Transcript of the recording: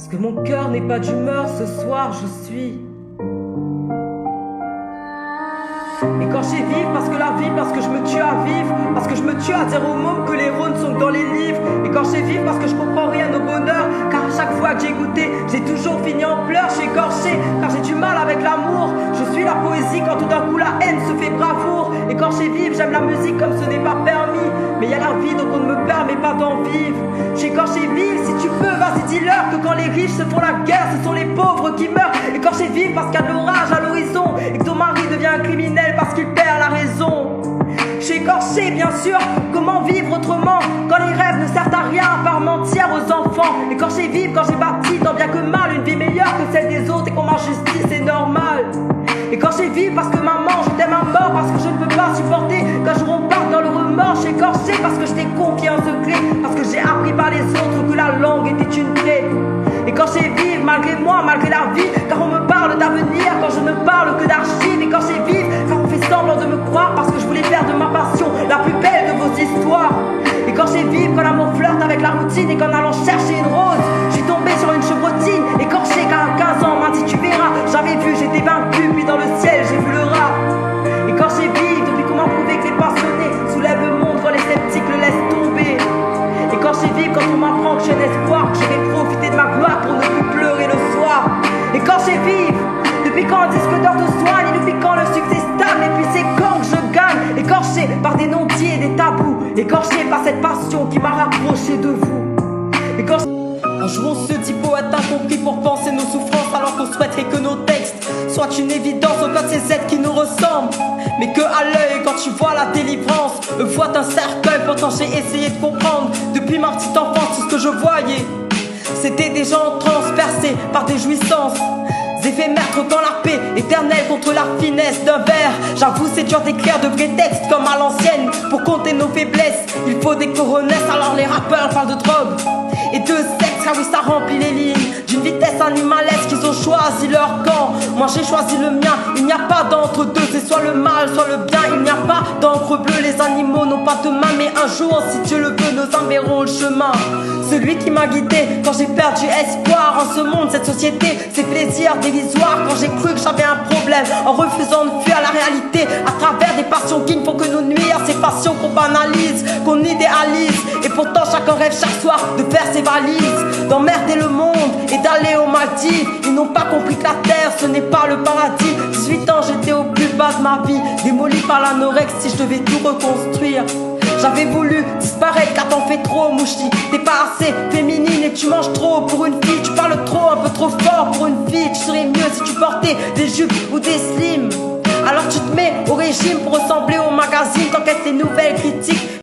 Parce que mon cœur n'est pas d'humeur, ce soir je suis. Et quand j'ai vivre, parce que la vie, parce que je me tue à vivre, parce que je me tue à dire aux mômes que les rônes sont dans les livres. Et quand j'ai vivre, parce que je comprends rien au bonheur, car à chaque fois que j'ai goûté, j'ai toujours fini en pleurs, je suis écorché, car j'ai du mal avec l'amour. Je suis la poésie quand tout d'un coup la haine se fait bravoure. Et quand j'ai vivre, j'aime la musique comme ce n'est pas permis. Mais y a la vie donc on ne me permet pas d'en vivre. J'ai quand j'ai vivre, si tu peux, vas-y dis-leur que quand les riches se font la guerre, ce sont les pauvres qui meurent. Et quand j'ai vivre, parce qu'il y a de l'orage à l'horizon, et que ton mari devient un criminel parce qu'il perd la raison. J'ai écorché bien sûr, comment vivre autrement quand les rêves ne servent à rien à part mentir aux enfants. Et quand j'ai vivre, quand j'ai bâti tant bien que mal une vie meilleure que celle des autres et qu'on m'injustice, c'est normal. Et quand j'ai vivre parce que maman je t'aime à mort, parce que je ne peux pas supporter qu'un jour on parte dans le remords. J'ai écorché parce que je t'ai confié un secret, parce que j'ai appris par les autres que la langue était une clé. Et quand j'ai vivre malgré moi, malgré la vie, car on me parle d'avenir quand je ne parle que d'archives. Et quand j'ai vivre, car on fait semblant de me croire parce que je voulais faire de ma passion la plus belle de vos histoires. Et quand j'ai vivre, quand l'amour flirte avec la routine et qu'en allant chercher une rose, je suis tombé sur une chevrotine. Écorché car à 15 ans, on m'a dit tu verras, j'avais vu, j'étais vaincu, puis dans le ciel j'ai vu le rat. Et quand j'ai vivre, depuis qu'on m'a prouvé que les passionnés soulèvent le monde quand les sceptiques le laissent tomber. Et quand j'ai vivre, quand on m'apprend que j'ai l'espoir, que je vais profiter de ma gloire pour ne plus pleurer le soir. Et quand j'ai vivre, depuis quand un disque d'or te soigne, et depuis quand le succès stable, et puis c'est quand que je gagne. Écorché par des non-dits et des tabous, écorché par cette passion qui m'a rapproché de vous. Et quand un jour on se dit poète incompris pour penser nos souffrances, alors qu'on souhaiterait que nos textes soient une évidence au code ces êtres qui nous ressemblent. Mais que à l'œil quand tu vois la délivrance, vois un cercueil, pourtant j'ai essayé de comprendre. Depuis ma petite enfance tout ce que je voyais, c'était des gens transpercés par des jouissances éphémères, troquant la paix éternelle contre la finesse d'un verre. J'avoue c'est dur d'écrire de vrais textes comme à l'ancienne. Pour compter nos faiblesses, il faut des coronesses. Alors les rappeurs parlent de drogue et de sexe, car oui ça remplit les lignes d'une vitesse animalesque. Ils ont choisi leur camp, moi j'ai choisi le mien. Il n'y a pas d'entre deux, c'est soit le mal, soit le bien. Il n'y a pas d'encre bleue, les animaux n'ont pas de main. Mais un jour, si Dieu le veut, nos âmes verront le chemin. Celui qui m'a guidé quand j'ai perdu espoir en ce monde, cette société, ces plaisirs dérisoires. Quand j'ai cru que j'avais un problème, en refusant de fuir la réalité à travers des passions qui ne font que nous nuire. Ces passions qu'on banalise, qu'on idéalise. Et pourtant chacun rêve chaque soir de faire ses valises, d'emmerder le monde et d'aller au Maldives. Ils n'ont pas compris que la terre ce n'est pas le paradis. 18 ans j'étais au plus bas de ma vie, démoli par l'anorexie, je devais tout reconstruire. J'avais voulu disparaître car t'en fais trop mouchi. T'es pas assez féminine et tu manges trop pour une fille. Tu parles trop, un peu trop fort pour une fille. Tu serais mieux si tu portais des jupes ou des slims. Alors tu te mets au régime pour ressembler au magazine, t'enquêtes les nouvelles critiques.